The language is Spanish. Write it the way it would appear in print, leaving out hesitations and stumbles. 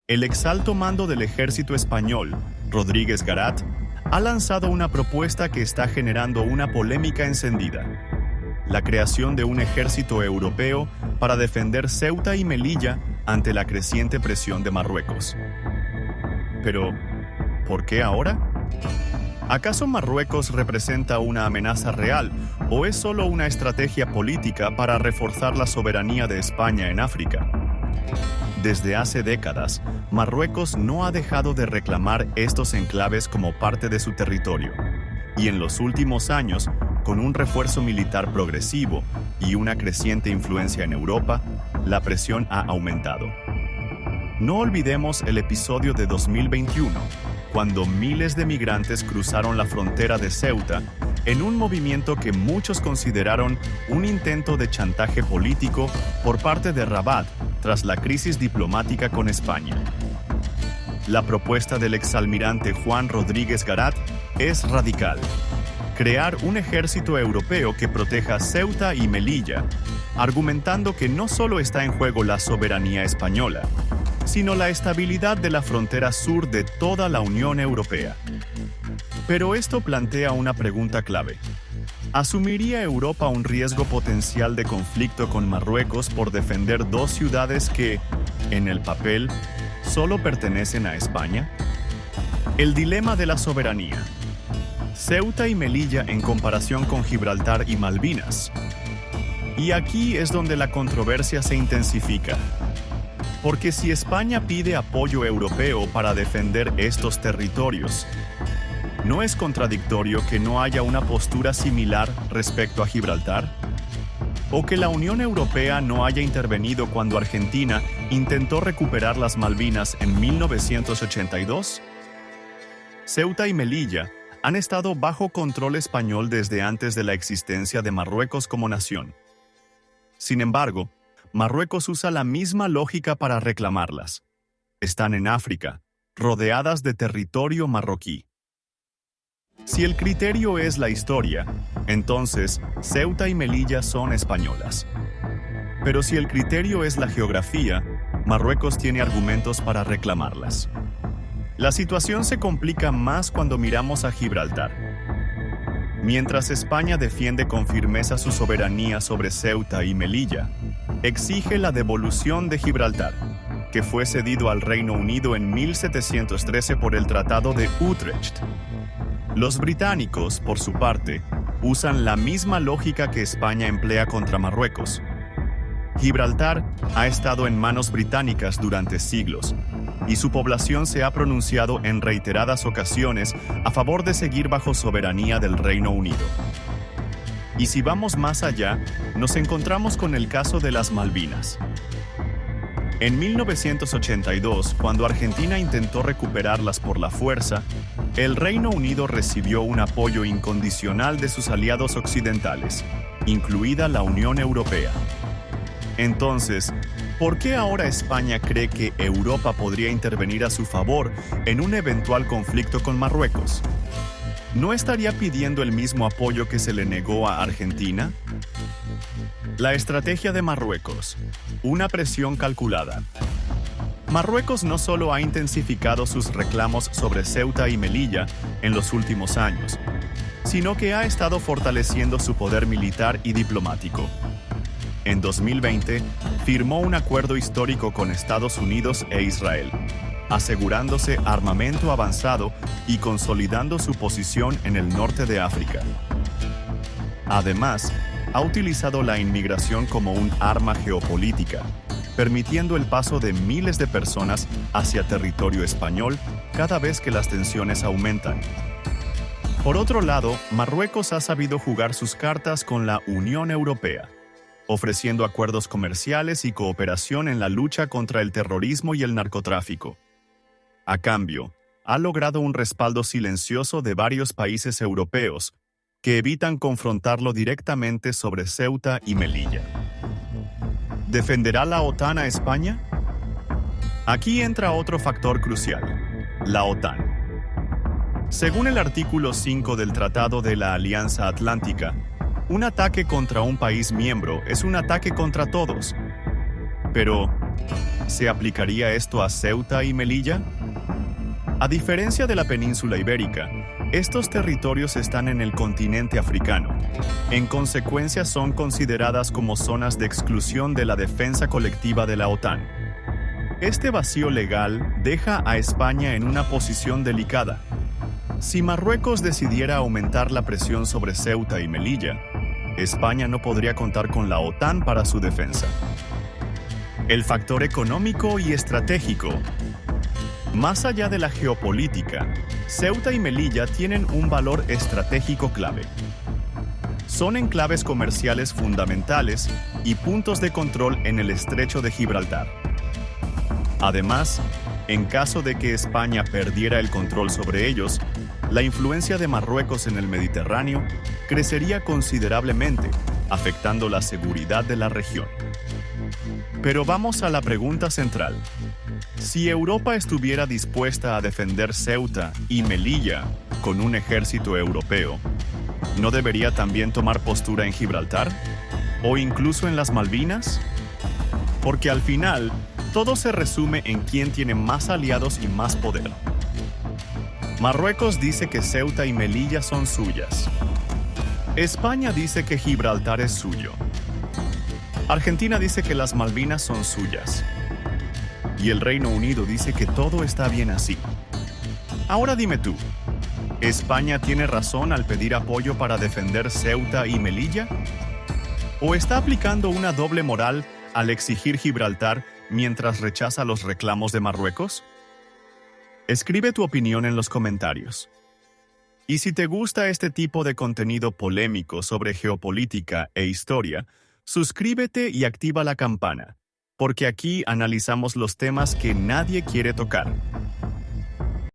El exalto mando del ejército español, Rodríguez Garat, ha lanzado una propuesta que está generando una polémica encendida: la creación de un ejército europeo para defender Ceuta y Melilla ante la creciente presión de Marruecos. Pero, ¿por qué ahora? ¿Acaso Marruecos representa una amenaza real o es solo una estrategia política para reforzar la soberanía de España en África? Desde hace décadas, Marruecos no ha dejado de reclamar estos enclaves como parte de su territorio, y en los últimos años, con un refuerzo militar progresivo y una creciente influencia en Europa, la presión ha aumentado. No olvidemos el episodio de 2021, cuando miles de migrantes cruzaron la frontera de Ceuta en un movimiento que muchos consideraron un intento de chantaje político por parte de Rabat tras la crisis diplomática con España. La propuesta del exalmirante Juan Rodríguez Garat es radical: crear un ejército europeo que proteja Ceuta y Melilla, argumentando que no solo está en juego la soberanía española, sino la estabilidad de la frontera sur de toda la Unión Europea. Pero esto plantea una pregunta clave. ¿Asumiría Europa un riesgo potencial de conflicto con Marruecos por defender dos ciudades que, en el papel, solo pertenecen a España? El dilema de la soberanía. Ceuta y Melilla en comparación con Gibraltar y Malvinas. Y aquí es donde la controversia se intensifica. Porque si España pide apoyo europeo para defender estos territorios, ¿no es contradictorio que no haya una postura similar respecto a Gibraltar? ¿O que la Unión Europea no haya intervenido cuando Argentina intentó recuperar las Malvinas en 1982? Ceuta y Melilla han estado bajo control español desde antes de la existencia de Marruecos como nación. Sin embargo, Marruecos usa la misma lógica para reclamarlas. Están en África, rodeadas de territorio marroquí. Si el criterio es la historia, entonces Ceuta y Melilla son españolas. Pero si el criterio es la geografía, Marruecos tiene argumentos para reclamarlas. La situación se complica más cuando miramos a Gibraltar. Mientras España defiende con firmeza su soberanía sobre Ceuta y Melilla, exige la devolución de Gibraltar, que fue cedido al Reino Unido en 1713 por el Tratado de Utrecht. Los británicos, por su parte, usan la misma lógica que España emplea contra Marruecos. Gibraltar ha estado en manos británicas durante siglos, y su población se ha pronunciado en reiteradas ocasiones a favor de seguir bajo soberanía del Reino Unido. Y si vamos más allá, nos encontramos con el caso de las Malvinas. En 1982, cuando Argentina intentó recuperarlas por la fuerza, el Reino Unido recibió un apoyo incondicional de sus aliados occidentales, incluida la Unión Europea. Entonces, ¿por qué ahora España cree que Europa podría intervenir a su favor en un eventual conflicto con Marruecos? ¿No estaría pidiendo el mismo apoyo que se le negó a Argentina? La estrategia de Marruecos: una presión calculada. Marruecos no solo ha intensificado sus reclamos sobre Ceuta y Melilla en los últimos años, sino que ha estado fortaleciendo su poder militar y diplomático. En 2020, firmó un acuerdo histórico con Estados Unidos e Israel, asegurándose armamento avanzado y consolidando su posición en el norte de África. Además, ha utilizado la inmigración como un arma geopolítica, permitiendo el paso de miles de personas hacia territorio español cada vez que las tensiones aumentan. Por otro lado, Marruecos ha sabido jugar sus cartas con la Unión Europea, ofreciendo acuerdos comerciales y cooperación en la lucha contra el terrorismo y el narcotráfico. A cambio, ha logrado un respaldo silencioso de varios países europeos que evitan confrontarlo directamente sobre Ceuta y Melilla. ¿Defenderá la OTAN a España? Aquí entra otro factor crucial: la OTAN. Según el artículo 5 del Tratado de la Alianza Atlántica, un ataque contra un país miembro es un ataque contra todos. Pero, ¿Se aplicaría esto a Ceuta y Melilla? A diferencia de la península ibérica, estos territorios están en el continente africano. En consecuencia, son consideradas como zonas de exclusión de la defensa colectiva de la OTAN. Este vacío legal deja a España en una posición delicada. Si Marruecos decidiera aumentar la presión sobre Ceuta y Melilla, España no podría contar con la OTAN para su defensa. El factor económico y estratégico. Más allá de la geopolítica, Ceuta y Melilla tienen un valor estratégico clave. Son enclaves comerciales fundamentales y puntos de control en el estrecho de Gibraltar. Además, en caso de que España perdiera el control sobre ellos, la influencia de Marruecos en el Mediterráneo crecería considerablemente, afectando la seguridad de la región. Pero vamos a la pregunta central. Si Europa estuviera dispuesta a defender Ceuta y Melilla con un ejército europeo, ¿no debería también tomar postura en Gibraltar? ¿O incluso en las Malvinas? Porque al final, todo se resume en quién tiene más aliados y más poder. Marruecos dice que Ceuta y Melilla son suyas. España dice que Gibraltar es suyo. Argentina dice que las Malvinas son suyas. Y el Reino Unido dice que todo está bien así. Ahora dime tú, ¿España tiene razón al pedir apoyo para defender Ceuta y Melilla? ¿O está aplicando una doble moral al exigir Gibraltar mientras rechaza los reclamos de Marruecos? Escribe tu opinión en los comentarios. Y si te gusta este tipo de contenido polémico sobre geopolítica e historia, suscríbete y activa la campana, porque aquí analizamos los temas que nadie quiere tocar.